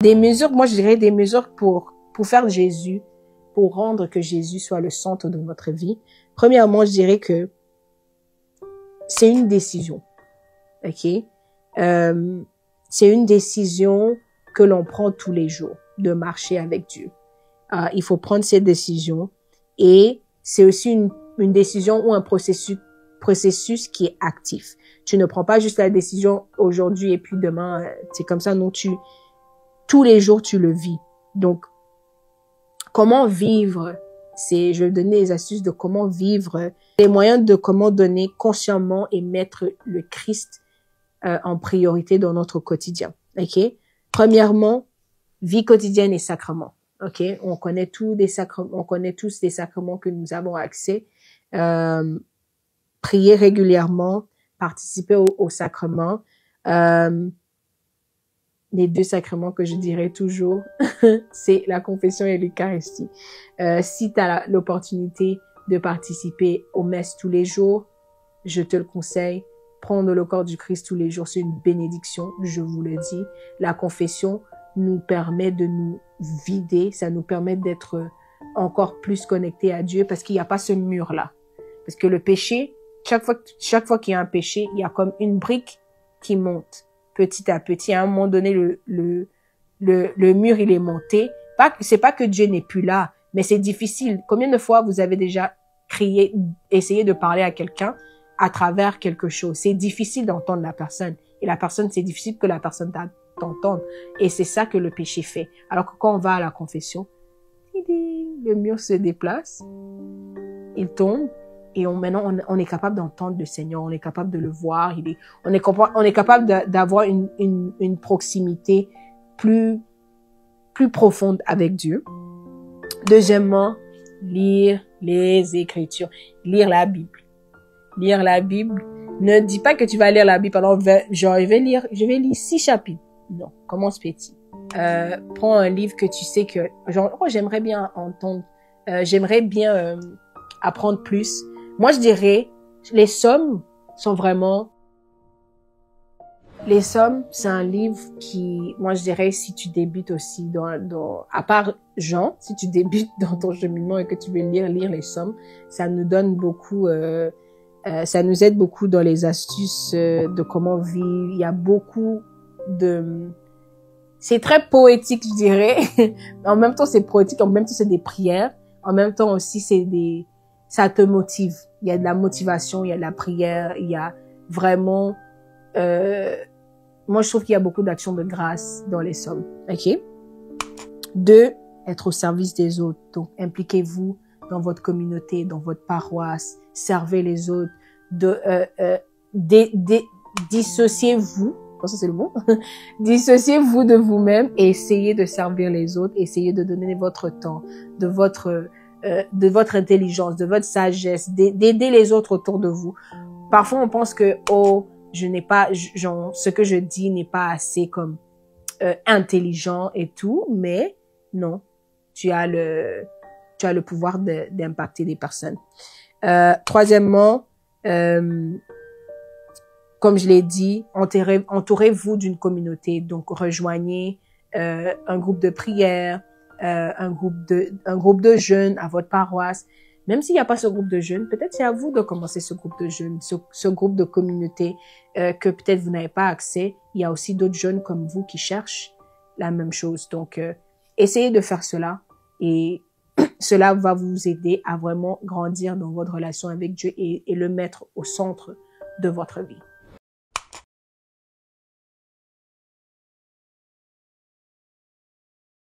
Des mesures, moi je dirais des mesures pour faire de Jésus, pour rendre que Jésus soit le centre de votre vie. Premièrement, je dirais que c'est une décision, ok? C'est une décision que l'on prend tous les jours, de marcher avec Dieu. Il faut prendre cette décision et c'est aussi une décision ou un processus qui est actif. Tu ne prends pas juste la décision aujourd'hui et puis demain, c'est comme ça, non, tous les jours, tu le vis. Donc, comment vivre, je vais donner les astuces de comment vivre, les moyens de comment donner consciemment et mettre le Christ en priorité dans notre quotidien. Ok? Premièrement, vie quotidienne et sacrements. Ok? On connaît tous les sacrements que nous avons accès. Prier régulièrement, participer aux sacrements. Les deux sacrements que je dirais toujours, c'est la confession et l'Eucharistie. Si tu as l'opportunité de participer aux messes tous les jours, je te le conseille. Prendre le corps du Christ tous les jours, c'est une bénédiction, je vous le dis. La confession nous permet de nous vider, ça nous permet d'être encore plus connectés à Dieu parce qu'il n'y a pas ce mur-là. Parce que le péché, chaque fois qu'il y a un péché, il y a comme une brique qui monte petit à petit. À un moment donné, le mur, il est monté. C'est pas que Dieu n'est plus là, mais c'est difficile. Combien de fois vous avez déjà essayé de parler à quelqu'un à travers quelque chose? C'est difficile d'entendre la personne. Et c'est difficile que la personne t'entende. Et c'est ça que le péché fait. Alors que quand on va à la confession, le mur se déplace, il tombe, et maintenant on est capable d'entendre le Seigneur, on est capable de le voir, on est capable d'avoir une proximité plus profonde avec Dieu. Deuxièmement, lire les Écritures, lire la Bible. Lire la Bible, ne dis pas que tu vas lire la Bible, alors je vais lire 6 chapitres. Non, commence petit. Prends un livre que tu sais que, j'aimerais bien entendre, j'aimerais bien apprendre plus. Moi, je dirais, les Sommes, c'est un livre qui, moi, je dirais, si tu débutes aussi à part Jean, si tu débutes dans ton cheminement et que tu veux lire les Sommes, ça nous donne beaucoup, ça nous aide beaucoup dans les astuces de comment vivre. Il y a beaucoup c'est très poétique, je dirais. En même temps, c'est poétique, en même temps, c'est des prières. En même temps aussi, ça te motive. Il y a de la motivation, il y a de la prière, il y a vraiment, moi, je trouve qu'il y a beaucoup d'actions de grâce dans les Sommes. Ok? 2, être au service des autres. Donc, impliquez-vous dans votre communauté, dans votre paroisse, servez les autres, dissociez-vous, ça c'est le mot, dissociez-vous de vous-même et essayez de servir les autres, essayez de donner votre temps, de votre intelligence, de votre sagesse, d'aider les autres autour de vous. Parfois, on pense que, ce que je dis n'est pas assez comme intelligent et tout, mais non, tu as le pouvoir d'impacter des personnes. Troisièmement, comme je l'ai dit, entourez-vous d'une communauté. Donc, rejoignez un groupe de prière, un groupe de jeunes à votre paroisse. Même s'il n'y a pas ce groupe de jeunes, peut-être c'est à vous de commencer ce groupe de jeunes, ce groupe de communauté que peut-être vous n'avez pas accès. Il y a aussi d'autres jeunes comme vous qui cherchent la même chose. Donc, essayez de faire cela et cela va vous aider à vraiment grandir dans votre relation avec Dieu et le mettre au centre de votre vie.